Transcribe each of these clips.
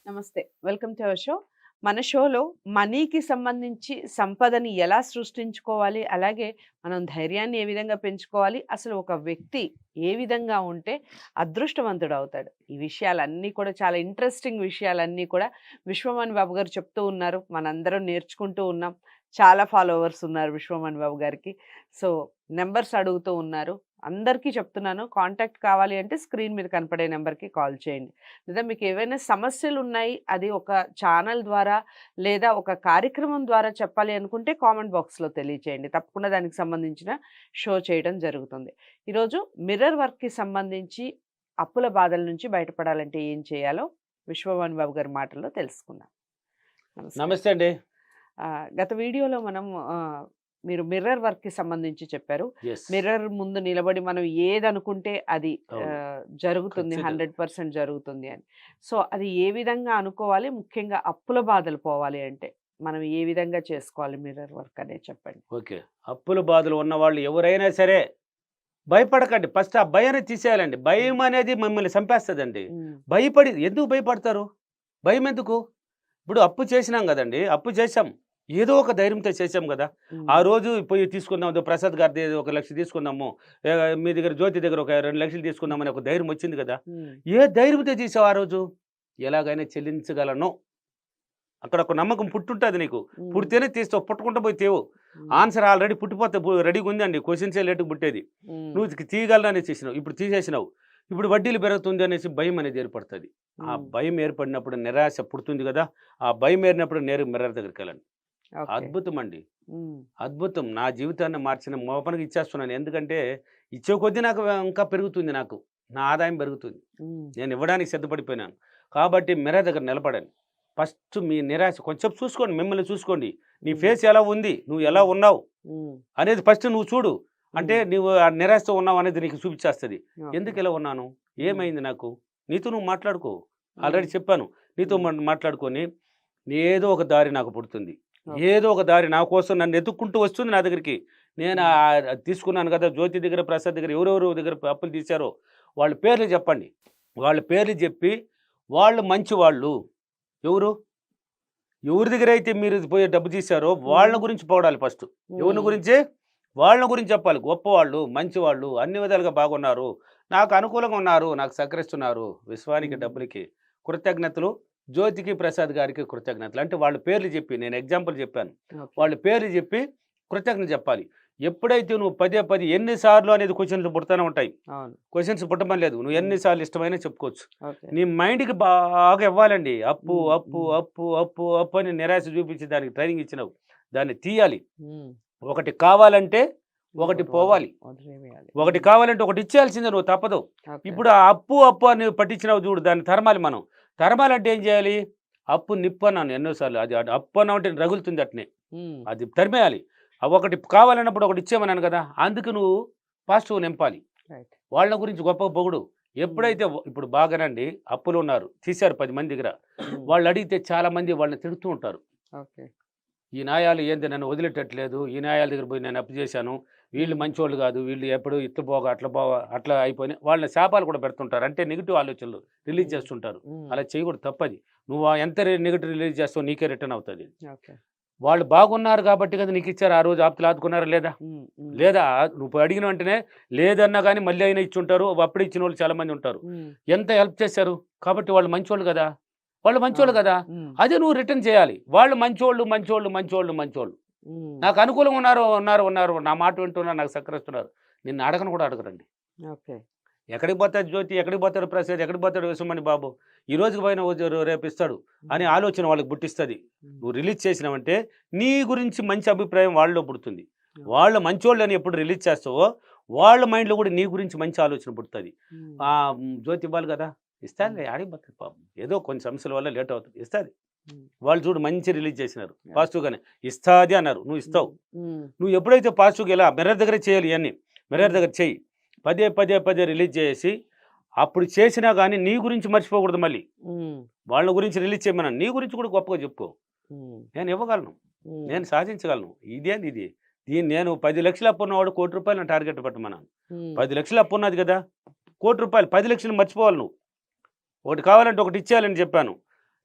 నమస్తే. Welcome to our show. మన షోలో మనీకి సంబంధించి సంపదని ఎలా సృష్టించుకోవాలి, అలాగే మనం ధైర్యాన్ని ఏ విధంగా పెంచుకోవాలి, అసలు ఒక వ్యక్తి ఏ విధంగా ఉంటే అదృష్టవంతుడవుతాడు. ఈ విషయాలన్నీ కూడా చాలా ఇంట్రెస్టింగ్ విషయాలన్నీ కూడా విశ్వమణి బాబు గారు చెప్తూ ఉన్నారు. మనందరం నేర్చుకుంటూ ఉన్నాం. చాలా ఫాలోవర్స్ ఉన్నారు విశ్వమణి బాబు గారికి. సో, నంబర్స్ అడుగుతూ ఉన్నారు. అందరికీ చెప్తున్నాను, కాంటాక్ట్ కావాలి అంటే స్క్రీన్ మీద కనపడే నెంబర్‌కి కాల్ చేయండి. లేదా మీకు ఏవైనా సమస్యలున్నాయి, అది ఒక ఛానల్ ద్వారా లేదా ఒక కార్యక్రమం ద్వారా చెప్పాలి అనుకుంటే కామెంట్ బాక్స్‌లో తెలియచేయండి. తప్పకుండా దానికి సంబంధించిన షో చేయడం జరుగుతుంది. ఈరోజు మిర్రర్ వర్క్‌కి సంబంధించి అప్పుల బాధల నుంచి బయటపడాలంటే ఏం చేయాలో విశ్వవాణి బాబు గారి మాటల్లో తెలుసుకుందాం. నమస్కారం. నమస్తే అండి. గత వీడియోలో మనం మీరు మిర్రర్ వర్క్‌కి సంబంధించి చెప్పారు. యెస్. మిర్రర్ ముందు నిలబడి మనం ఏదనుకుంటే అది అవును. జరుగుతుంది. ఖచ్చితంగా. 100% జరుగుతుంది అని. సో, అది ఏ విధంగా అనుకోవాలి? ముఖ్యంగా అప్పుల బాధలు పోవాలి అంటే, మనం ఏ విధంగా చేసుకోవాలి మిర్రర్ వర్క్ అనేది చెప్పండి? ఓకే. అప్పుల బాధలు ఉన్నవాళ్ళు ఎవరైనా సరే భయపడకండి. ఫస్ట్ ఆ భయాన్ని తీసేయాలండి. హ్మ్. భయం అనేది మిమ్మల్ని చంపేస్తదండి. హ్మ్. ఎందుకు భయపడతారు? భయమెందుకు? ఇప్పుడు అప్పు చేసినాం గదండీ! అప్పు చేశాం. ఏదో ఒక ధైర్యంతో చేశాం గదా! ఆ హ్మ్. రోజు పోయి తీసుకుందాం. ఏదో ప్రసాద్ గారిది 1,00,000 తీసుకుందాము. మీ దగ్గర జ్యోతి దగ్గర ఒక 2,00,000 తీసుకుందామని ఒక ధైర్యం వచ్చింది గదా! హ్మ్. ఏ ధైర్యంతో చేసావు ఆ రోజు? ఎలాగైనా చెల్లించగలను. అక్కడ ఒక నమ్మకం పుట్టుంటది నీకు. హ్మ్. పుడితేనే తీస్తావు. పుట్టకుండా పోయి తేవు. హ్మ్. ఆన్సర్ ఆల్రెడీ పుట్టిపోతే రెడీగా ఉందండి. క్వెషన్సే లేట్‌గా పుట్టేది. హ్మ్. నువ్వు తీయగలనని చేసినావు. ఇప్పుడు తీసేసినావు. ఇప్పుడు వడ్డీలు పెరుగుతుంది అనేసి భయం అనేది ఏర్పడుతది. ఆ హ్మ్. భయం ఏర్పడినప్పుడు నిరాశ పుడుతుంది గదా! ఆ భయం ఏరినప్పుడు నేరుగా మిర్రర్ దగ్గరికెళ్ళండి. ఓకే. అద్భుతం అండి. హ్మ్. అద్భుతం. నా జీవితాన్ని మార్చిన మోపనకి ఇచ్చేస్తున్నాను. ఎందుకంటే ఇచ్చే కొద్దీ నాకు ఇంకా పెరుగుతుంది నాకు. నా ఆదాయం పెరుగుతుంది. హ్మ్. నేను ఇవ్వడానికి సిద్ధపడిపోయినాను. కాబట్టి మిర్రర్ దగ్గర నిలబడండి. ఫస్ట్ మీ నిరాశ కొంచెం చూసుకోండి. మిమ్మల్ని చూసుకోండి. నీ హ్మ్. ఫేస్ ఎలా ఉంది? నువ్వు ఎలా హ్మ్. ఉన్నావు? హ్మ్. అనేది ఫస్ట్ నువ్వు చూడు. అంటే హ్మ్. నువ్వు ఆ నిరాశతో ఉన్నావు అనేది నీకు చూపిచ్చేస్తది. ఓకే. ఎందుకు ఇలా ఉన్నాను? హ్మ్. ఏమైంది నాకు? నీతో నువ్వు మాట్లాడుకో. హ్మ్. ఆల్రెడీ చెప్పాను. నీతో హ్మ్. మాట్లాడుకొని ఏదో ఒక దారి నాకు పుడుతుంది. ఓకే. ఏదో ఒక దారి నా కోసం నన్ను ఎతుక్కుంటూ వస్తుంది నా దగ్గరికి. నేను హ్మ్. అది తీసుకున్నాను కదా! జ్యోతి దగ్గర, ప్రసాద్ దగ్గర ఎవరెవరు దగ్గర అప్పులు తీశారో వాళ్ళ పేర్లు చెప్పండి. వాళ్ళ పేర్లు చెప్పి వాళ్ళు మంచివాళ్ళు. ఎవరు? ఎవరి దగ్గరైతే మీరు పోయి డబ్బు తీశారో వాళ్ళ హ్మ్. గురించి పొగడాలి ఫస్టు. ఎవరిని హ్మ్. గురించి? వాళ్ళ గురించి చెప్పాలి. గొప్పవాళ్ళు, మంచివాళ్ళు, అన్ని విధాలుగా బాగున్నారు. నాకు అనుకూలంగా ఉన్నారు. నాకు సహకరిస్తున్నారు. విశ్వానికి, హ్మ్. డబ్బులకి కృతజ్ఞతలు. జ్యోతికి, ప్రసాద్ గారికి కృతజ్ఞతలు. అంటే వాళ్ళ పేర్లు చెప్పి నేను ఎగ్జాంపుల్ చెప్పాను. ఓకే. వాళ్ళ పేర్లు చెప్పి కృతజ్ఞత చెప్పాలి. ఎప్పుడైతే నువ్వు పదే పదే ఎన్ని సార్లు అనేది క్వెషన్‌లు పుడతానే ఉంటాయి. అవును. క్వెషన్స్ పుట్టమని లేదు. నువ్వు హ్మ్. ఎన్ని సార్లు ఇష్టమైనా చెప్పుకోవచ్చు. ఓకే. నీ మైండ్‌కి బాగా ఇవ్వాలండి. అప్పు, హ్మ్. అప్పు, హ్మ్. అప్పు, అప్పు, అప్పు అని నిరాశ చూపించి దానికి ట్రైనింగ్ ఇచ్చినావు. దాన్ని తీయాలి. హ్మ్. ఒకటి కావాలంటే ఒకటి ఇంకోటి పోవాలి. వదిలేయాలి. ఒకటి హ్మ్. కావాలంటే ఒకటి ఇచ్చేయాల్సిందే నువ్వు తప్పదు. ఓకే. ఇప్పుడు ఆ అప్పు, అప్పు అని పట్టించినావు చూడు దాన్ని తరమాలి మనం. తరమాలంటే ఏం చేయాలి? అప్పు నిప్పు అన్నాను ఎన్నో సార్లు. అది అప్పు అన్నావంటే రగులుతుంది అట్నే. హ్మ్. అది తరిమేయాలి. ఒకటి కావాలన్నప్పుడు ఒకటి ఇచ్చేయమన్నాను కదా! అందుకు నువ్వు పాజిటివ్ నింపాలి. రైట్. వాళ్ళ గురించి గొప్పగా పొగుడు. హ్మ్. ఎప్పుడైతే ఇప్పుడు బాగానండి అప్పులున్నారు. తీశారు 10 మంది దగ్గర. హ్మ్. వాళ్ళడిగితే చాలామంది వాళ్ళని తిడుతూ ఉంటారు. ఓకే. ఈ న్యాయాలు ఏంది నన్ను వదిలేటట్లేదు. ఈ న్యాయాల దగ్గర పోయి నేను అప్పు చేశాను. వీళ్ళు హ్మ్. మంచోళ్ళు గాదు. వీళ్ళు ఎప్పుడు ఇట్ల పోగా, అట్లా పోగా, అట్లా అయిపోయినాయి. వాళ్ళని శాపాలు కూడా పెడుతుంటారు. అంటే నెగెటివ్ ఆలోచనలు రిలీజ్ హ్మ్. చేస్తుంటారు. హ్మ్. అలా చేయకూడదు తప్పది. నువ్వు ఎంత నెగెటివ్ రిలీజ్ చేస్తావో నీకే రిటర్న్ అవుతది. ఓకే. వాళ్ళు బాగున్నారు కాబట్టి కదా నీకిచ్చారు. ఆ రోజు ఆప్తులు ఆదుకున్నారా లేదా? హ్మ్. హ్మ్. లేదా నువ్వు అడిగిన వెంటనే లేదన్నా గాని మళ్ళీ అయినా ఇచ్చుంటారు. అప్పుడే ఇచ్చినోళ్ళు చాలా మంది ఉంటారు. హ్మ్. ఎంత హెల్ప్ చేశారు? కాబట్టి వాళ్ళు మంచోళ్ళు గదా! వాళ్ళు మంచోళ్ళు అవును. గదా! హ్మ్. అదే నువ్వు రిటర్న్ చేయాలి. వాళ్ళు మంచోళ్ళు, మంచోళ్ళు, మంచోళ్ళు, మంచోళ్ళు. హ్మ్. నాకు అనుకూలంగా ఉన్నారు. నా మాట వింటున్నారు. నాకు సహకరిస్తున్నారు. నిన్ను అడగను కూడా అడగరండి. ఓకే. ఎక్కడికి పోతాడు జ్యోతి? ఎక్కడికి పోతాడు ప్రసాద్? ఎక్కడికి పోతాడు విశ్వమణి బాబు? ఈ రోజుకి పోయిన రేపు ఇస్తాడు అనే హ్మ్. ఆలోచన వాళ్ళకి పుట్టిస్తది. హ్మ్. నువ్వు రిలీజ్ చేసినావంటే నీ గురించి మంచి అభిప్రాయం వాళ్ళలో పుడుతుంది. ఓకే. వాళ్ళు మంచోళ్ళని ఎప్పుడు రిలీజ్ చేస్తావో వాళ్ళ మైండ్‌లో కూడా నీ గురించి మంచి ఆలోచన పుడతది. హ్మ్. జ్యోతి ఇవ్వాలి కదా! హ్మ్. ఇస్తాదిలే ఆడికి పోతది పాపం. ఏదో కొన్ని సమస్యల వల్ల లేట్ అవుతది. ఇస్తాది. హ్మ్. వాళ్ళు చూడు మంచి రిలీజ్ చేసినారు. ఓకే. పాజిటివ్‌గానే. ఇస్తాది అన్నారు. నువ్వు ఇస్తావు. హ్మ్. హ్మ్. నువ్వు ఎప్పుడైతే పాజిటివ్‌గా ఇలా మిర్రర్ దగ్గరే చేయాలి ఇయన్నీ. మిర్రర్ హ్మ్. దగ్గర చెయ్యి. పదే రిలీజ్ చేసేసి, అప్పుడు చేసినా గాని నీ గురించి మర్చిపోకూడదు మళ్ళీ. హ్మ్. వాళ్ళ గురించి రిలీజ్ చేయమన్నాను. నీ గురించి కూడా గొప్పగా చెప్పుకో. హ్మ్. నేను ఇవ్వగలను. హ్మ్. నేను సాధించగలను. ఇదేంది ఇది? నేను 10,00,000 అప్పున్నవాడు ₹1,00,00,000 నా టార్గెట్ పెట్టమన్నాను. హ్మ్. 10,00,000 అప్పున్నది కదా! ₹1,00,00,000 10,00,000 మర్చిపోవాలి నువ్వు. ఒకటి కావాలంటే ఒకటి ఇచ్చేయాలని చెప్పాను.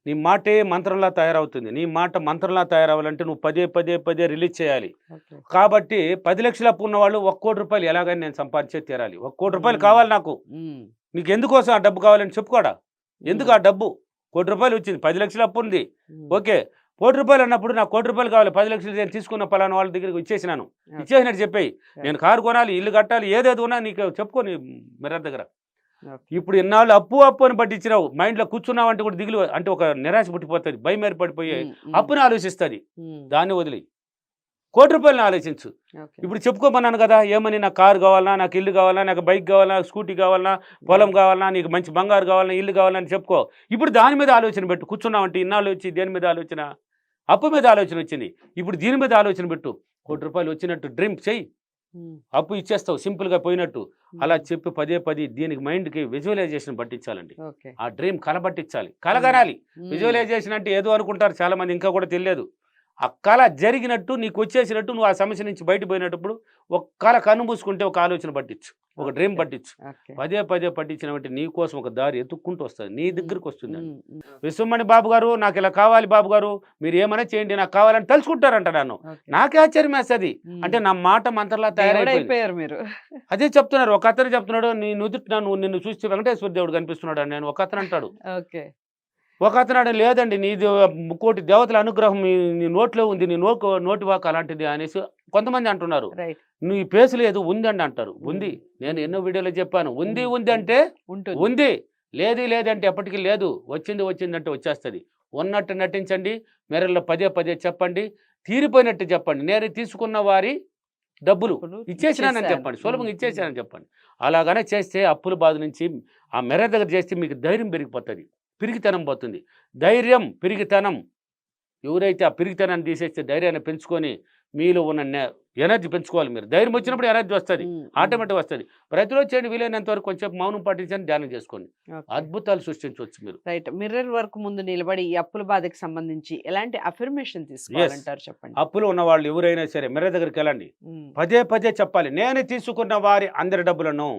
నీ మాటే మంత్రంలా తయారవుతుంది. నీ మాట మంత్రంలా తయారవ్వాలంటే నువ్వు పదే పదే పదే రిలీజ్ చేయాలి. ఓకే. కాబట్టి 10 లక్షల అప్పు ఉన్నవాళ్ళు ₹1,00,00,000 ఎలాగని నేను సంపాదించే తీరాలి. ₹1,00,00,000 కావాలి నాకు. ఉమ్, నీకు ఎందుకోసం ఆ డబ్బు కావాలని చెప్పుకోడా. ఎందుకు ఉమ్, ఆ డబ్బు? ₹1,00,00,000 వచ్చింది, 10 లక్షల అప్పు ఉంది. ఉమ్, ఓకే, ₹1,00,00,000 అన్నప్పుడు నాకు ₹1,00,00,000 కావాలి. 10 లక్షలు నేను తీసుకున్న పలానా వాళ్ళ దగ్గరికి ఇచ్చేసినాను. ఓకే. ఇచ్చేసినట్టు చెప్పేయి. నేను కారు కొనాలి, ఇల్లు కట్టాలి, ఏదేది ఉన్నా నీకు చెప్పుకో నీ మిర్రర్ దగ్గర. ఓకే. ఇప్పుడు ఇన్నాళ్ళు అప్పు అప్పు అని పట్టించినావు, మైండ్లో కూర్చున్నావు అంటే కూడా దిగులు అంటే ఒక నిరాశ పుట్టిపోతుంది, భయం ఏర్పడిపోయి ఉమ్, ఉమ్, అప్పుని ఆలోచిస్తుంది. ఉమ్, దాన్ని వదిలి ₹1,00,00,000 ఆలోచించు. ఓకే. ఇప్పుడు చెప్పుకోమన్నాను కదా, ఏమని నాకు కారు కావాలన్నా, నాకు ఇల్లు కావాలన్నా, నాకు బైక్ కావాలన్నా, స్కూటీ కావాలన్నా, పొలం కావాలన్నా, నీకు మంచి బంగారు కావాలన్నా, ఇల్లు కావాలని చెప్పుకో. ఇప్పుడు దాని మీద ఆలోచన పెట్టు. కూర్చున్నావంటే ఇన్నాళ్ళు వచ్చి దేని మీద ఆలోచన? అప్పు మీద ఆలోచన వచ్చింది. ఇప్పుడు దీని మీద ఆలోచన పెట్టు. ₹1,00,00,000 వచ్చినట్టు డ్రీమ్ చెయ్యి, ఉమ్, అప్పు ఇచ్చేస్తావు సింపుల్గా పోయినట్టు. అలా ఉమ్, చెప్పి పదే పది దీనికి మైండ్కి విజువలైజేషన్ పట్టించాలండి. ఓకే. ఆ డ్రీమ్ కలబట్టించాలి, కలగనాలి. ఉమ్, విజువలైజేషన్ అంటే ఏదో అనుకుంటారు చాలామంది, ఇంకా కూడా తెలియదు. ఆ కళ జరిగినట్టు నీకు వచ్చేసినట్టు నువ్వు ఆ సమస్య నుంచి బయటపోయినప్పుడు ఒక కళ కన్ను మూసుకుంటే ఒక ఆలోచన పట్టించు, ఒక డ్రీమ్ ఓకే. పట్టించు. ఓకే. పదే పదే పట్టించినవంటే నీ కోసం ఒక దారి ఎత్తుక్కుంటూ వస్తుంది, నీ ఉమ్, దగ్గరికి వస్తుంది. ఉమ్, ఉమ్, విశ్వమణి బాబు గారు నాకు ఇలా కావాలి బాబు గారు, మీరు ఏమైనా చేయండి నాకు కావాలని తలుచుకుంటారంట నన్ను. ఓకే. నాకే ఆశ్చర్యం వేస్తుంది. ఉమ్, అంటే నా మాట మంత్రలా తయారైపోయింది. దేవుడైపోయారు మీరు. అదే చెప్తున్నారు. ఒక అతను చెప్తున్నాడు, నీ నుదుట నువ్వు నిన్ను చూస్తే వెంకటేశ్వర దేవుడు కనిపిస్తున్నాడు అని నేను ఒక అతను అంటాడు. ఓకే. ఒక అతను లేదండి నీది ముక్కోటి దేవతల అనుగ్రహం నీ నోట్లో ఉంది, నీ నోటి వాక్ అలాంటిది అనేసి కొంతమంది అంటున్నారు. రైట్. నీ పేసు లేదు, ఉంది అండి అంటారు. ఉంది, నేను ఎన్నో వీడియోలో చెప్పాను. ఉంది ఉంది అంటే ఉంటుంది. ఉంది, లేదు లేదంటే ఎప్పటికీ లేదు, వచ్చింది వచ్చిందంటే వచ్చేస్తుంది. ఉన్నట్టు నటించండి, మెరల్లో పదే పదే చెప్పండి, తీరిపోయినట్టు చెప్పండి. నేను తీసుకున్న వారి డబ్బులు డబ్బులు ఇచ్చేసినానని ఇచ్చేసాను. చెప్పండి, సులభంగా ఉమ్, ఇచ్చేసానని చెప్పండి. అలాగనే చేస్తే అప్పుల బాధ నుంచి ఆ మెర దగ్గర చేస్తే మీకు ధైర్యం పెరిగిపోతుంది, పిరిగితనం పోతుంది. ధైర్యం, పిరిగితనం, ఎవరైతే ఆ పిరిగితనాన్ని తీసేస్తే ధైర్యాన్ని పెంచుకొని మీలో ఉన్న ఎనర్జీ పెంచుకోవాలి. మీరు ధైర్యం వచ్చినప్పుడు ఎనర్జీ వస్తుంది, ఉమ్, ఉమ్, ఆటోమేటిక్ వస్తుంది. ప్రతిరోజు చేయండి, వీలైనంత వరకు కొంచెం మౌనం పాటించండి, ధ్యానం చేసుకోండి, ఓకే. అద్భుతాలు సృష్టించవచ్చు మీరు. రైట్. మిర్రర్ వర్క్ ముందు నిలబడి ఈ అప్పుల బాధకి సంబంధించి ఎలాంటి అఫర్మేషన్ తీసుకోవాలంటారు చెప్పండి. అప్పులు ఉన్న వాళ్ళు ఎవరైనా సరే మెర దగ్గరికి వెళ్ళండి, ఉమ్, పదే పదే చెప్పాలి. నేను తీసుకున్న వారి అందరి డబ్బులను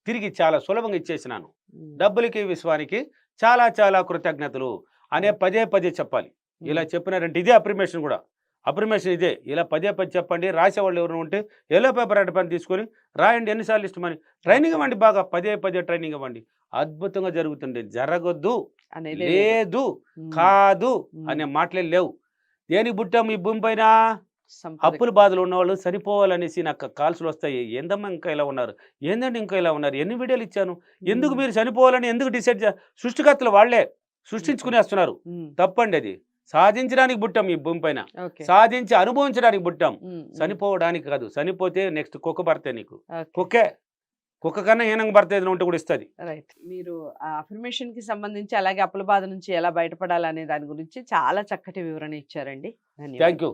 తిరిగి చాలా సులభంగా ఇచ్చేసినాను, ఉమ్, డబ్బులకి విశ్వానికి చాలా చాలా కృతజ్ఞతలు అనే పదే పదే చెప్పాలి. ఇలా ఉమ్, చెప్పినారంటే ఇదే అప్రిమేషన్ కూడా. అప్రిమేషన్ ఇదే, ఇలా పదే పదే చెప్పండి. రాసేవాళ్ళు ఎవరు ఉంటే ఎల్లో పేపర్ అడ్డ పని తీసుకొని రాయండి, ఎన్నిసార్లు ఇష్టమని ట్రైనింగ్ ఇవ్వండి, బాగా పదే పదే ట్రైనింగ్ ఇవ్వండి. అద్భుతంగా జరుగుతుంది. జరగొద్దు, అనేదే లేదు, ఉమ్, కాదు ఉమ్, అనే మాటలే లేవు. దేనికి పుట్టాము ఈ భూమి పైన? సంపద. అప్పుల బాధలు ఉన్నవాళ్ళు చనిపోవాలనేసి నాకు కాల్సులు వస్తాయి. ఏందమ్మా ఇంకా ఇలా ఉన్నారు, ఏందండి ఇంకా ఇలా ఉన్నారు, ఎన్ని వీడియోలు ఇచ్చాను, ఎందుకు ఉమ్, మీరు చనిపోవాలని ఎందుకు డిసైడ్ సృష్టికర్తలు వాళ్ళే సృష్టించుకునేస్తున్నారు. ఉమ్, తప్పండి అది. సాధించడానికి పుట్టాం ఈ భూమి పైన, ఓకే. సాధించి అనుభవించడానికి పుట్టాం, ఉమ్, ఉమ్, చనిపోవడానికి కాదు. చనిపోతే నెక్స్ట్ కుక్క భర్తే నీకు, ఓకే. కుక్క కన్నా హీనంగా భర్త ఏదైనా ఉంటే కూడా ఇస్తుంది. రైట్. మీరు ఆ అఫర్మేషన్ కి సంబంధించి అలాగే అప్పుల బాధ నుంచి ఎలా బయటపడాలనే దాని గురించి చాలా చక్కటి వివరణ ఇచ్చారండి. ధన్యవాదాలు. Thank you.